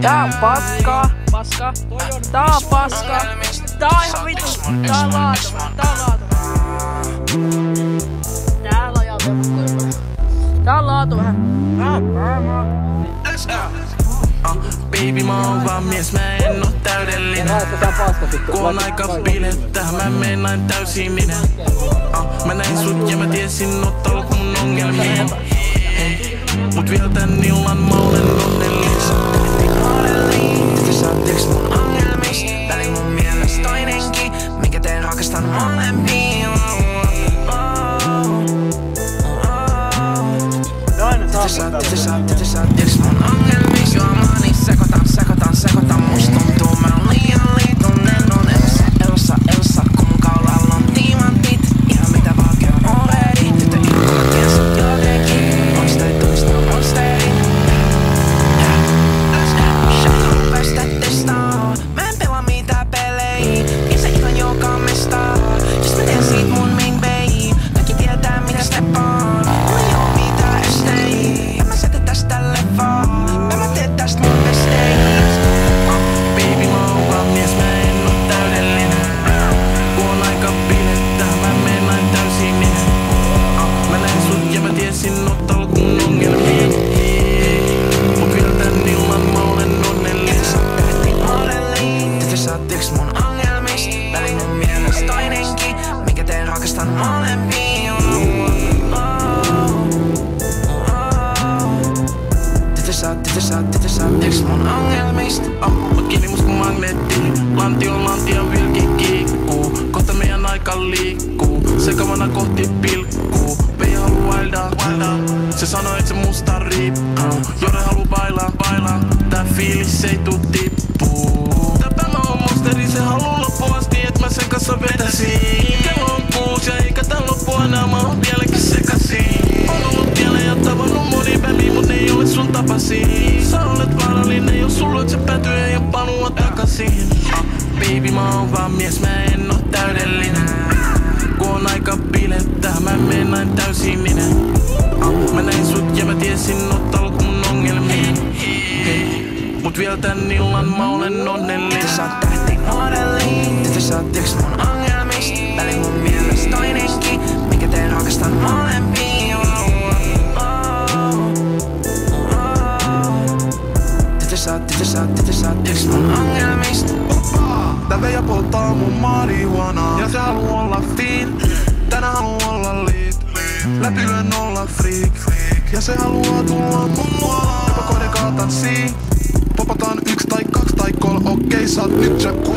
Tää on paskaa. Tää on paskaa. Tää on ihan vittu. Tää on laatu. Täällä on jalta. Tää on laatu vähän. Baby, mä oon vaan mies, mä en oo täydellinen. Kun on aika bilettää, mä mennään täysin minä. Mä näin sut ja mä tiesin ottaa mun ongelmia. Mut vielä tän illan mä olen onnellinen. Tätä sä tiiäks mun ongelmista. Tää oli mun mielestä toinenkin, minkä teen rakastan molempia. Tätä sä tiiäks mun ongelmista. Juomani sekoitan, musta tuntuu mä oon liian liitunen. On Elsa, kun mun kaulalla on tiimantit. Ihan mitä vaan käyn already. Tyttö ilman tiensä jotenkin. Onks toi tuista monsteri? Päästä testaa. Mä en pelaa mitään pelejä. Ja sä ihan joka mestaa. Jos mä teen siitä mun main babe. Kaikki tietää mitä step on. Mä ei oo mitään estei. Ja mä sätän tästä leffaa. Mä teen tästä mun besteis. Baby mä oon vaan mies, mä en oo täydellinen. Kun on aika bilettää, mä mennään täysin minä. Mä näin sut ja mä tiesin ottaa kun ongelmia. Mut vielä tän ilman mä olen onnellinen. Tätä sä tiiäks mun ongelmista. Tää oli mun mielestä toinenkin, minkä teen rakastan molempia. Tätä sä tiiäks mun ongelmista. Oot kiinni musta kun magneetti. Lantio vilki kiikkuu. Kohta meidän aika liikkuu. Sekavana kohti pilkkuu. Vei haluu wildaa. Se sanoi et se musta riippuu. Jore haluu bailaa. Tää fiilis ei tuu tippuu. Tää päivä on monsteri, se haluu loppuun asti et mä sen kanssa vetäsin. Kello on 6 ja eikä tää loppu enää, mä oon vieläkin sekasin. On ollut tiellä ja tavannut moni pämi, mut ei ole sun tapasi. Sä olet vaarallinen, jos sulla se päätyy ei oo palua takasin. Baby mä oon vaan mies, mä en oo täydellinen. Kun on aika bilettää, mä mennään täysin minä. Mä näin sut ja mä tiesin ottaa mun ongelmia. Mut vielä tän illan mä olen onnellinen. Sä oot tähti modelli. Tätä sä tiiäks mun ongelmista. Tää oli mun mielestä toinenkin, minkä teen rakastan molempia. Tätä sä tiiäks mun ongelmista. Tää Veija polttaa mun marihuanaa. Ja se haluu olla fiin. Tänään haluu olla lead. Läpi yön olla freak. Ja se haluaa tulla mun luo. Jopa kohdekaa tanssii. Popataan 1 tai 2 tai 3. Okei, sä oot nyt se cool.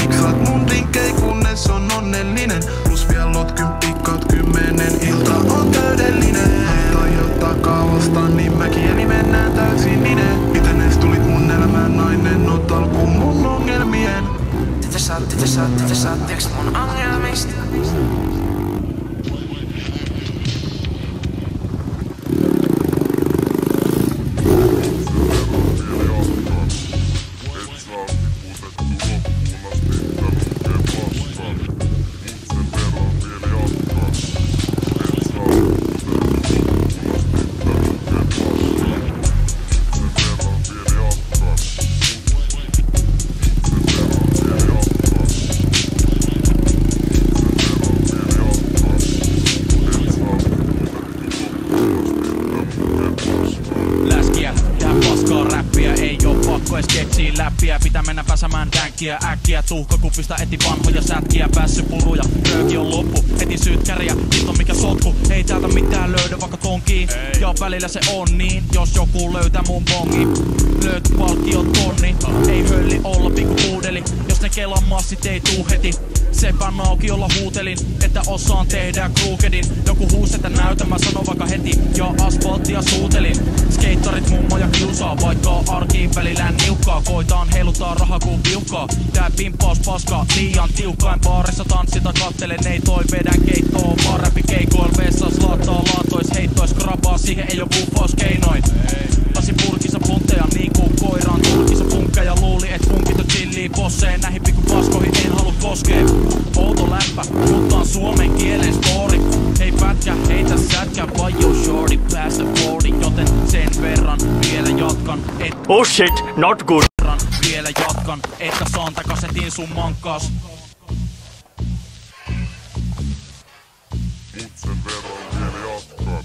Miksaat mun dinkkei kunnes on onnellinen. Plus vielä lot 10/10. Ilta on täydellinen. Tai jotta kaavasta niin mäkin eli mennään täysin ninen. Miten ees tulit mun elämään nainen? Oot alkuun mun ongelmien. Tätä sä tiiäks mun ongelmista. Pitää mennä pääsemään dänkiä äkkiä. Tuhkakupista eti vanhoja sätkiä. Pässypuruja, rööki on loppu. Heti syytkäriä, hitto mikä sotku. Ei täältä mitään löydä vaikka tonkiin. Ja välillä se on niin, jos joku löytää mun bongi. Löyty palkkio tonni. Ei hölli olla pikku puudeli. Jos ne kelan massit ei tuu heti. Sepän aukiolla huutelin, että osaan tehdä kruukedin. Joku huusi, että näytä, mä sanon vaikka heti. Ja asfalttia suutelin. Skeittarit mummoja kiusaa, vaikka arkiin välillä niukkaa. Koitaan heiluttaa rahaa kuin piukkaa. Tää pimppaus paskaa liian tiukkain. Baarissa tanssita kattelen, ei toi vedän keittoon. Parempi keikoil vessas laattaa laatois. Heittois krabaa, siihen ei oo buffauskeinoin. Lasi purkissa puntteja niin kuin koiraan tulkissa punkkeja. Luuli et punkit on chillii bosseen. Näihin pikku paskoihin en halu koskee. Outo läppä, mutta on suomen kielen story. Hei pätkä, heitä sätkä. Mikä vajo shorty päässä boardi, joten sen verran vielä jatkan. Oh shit, not good. Vielä jatkan, että saan takasetin sun mankkaas. Mut sen verran vielä jatkan.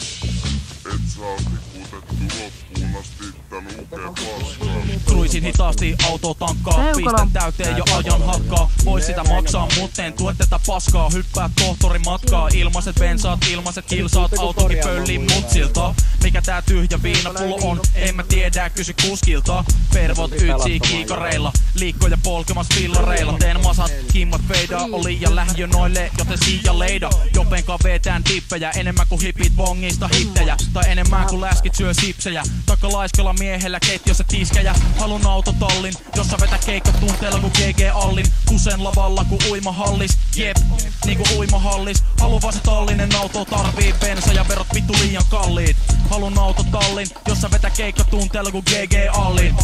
Et saa tiputettu loppuun asti tän ukeen paskaa. Kruisin hitaasti, auto tankkaa, pistän täyteen ja ajan hakkaa. Vois sitä maksaa, mutteen tuet tätä paskaa. Hyppää tohtorin matkaa, ilmaiset bensaat, ilmaiset kilsaat. Autokin pöllii mutsilta. Mikä tää tyhjä viinapullo on, en mä tiedä, kysy kuskilta. Pervot ytsii kiikareilla, liikkoja polkemas fillareilla. Teen masat, kimmat feidaa, on liian lähiönoille, joten siia leida. Jopenkaan vetään tippejä, enemmän kuin hipit vongista hittejä. Tai enemmän kuin läskit syö sipsejä. Takka laiskalla miehellä ketjossa tiskejä. Halun autotallin, jossa vetä keikka tunteella kuin GG Allin. Kusen lavalla kuin uimahallis, jep, niinku uimahallis. Haluan vaan se tallinen auto, tarvii bensa ja verot vittu liian kalliit. Halun autotallin, jossa vetä keikka tunteella kuin GG Allin.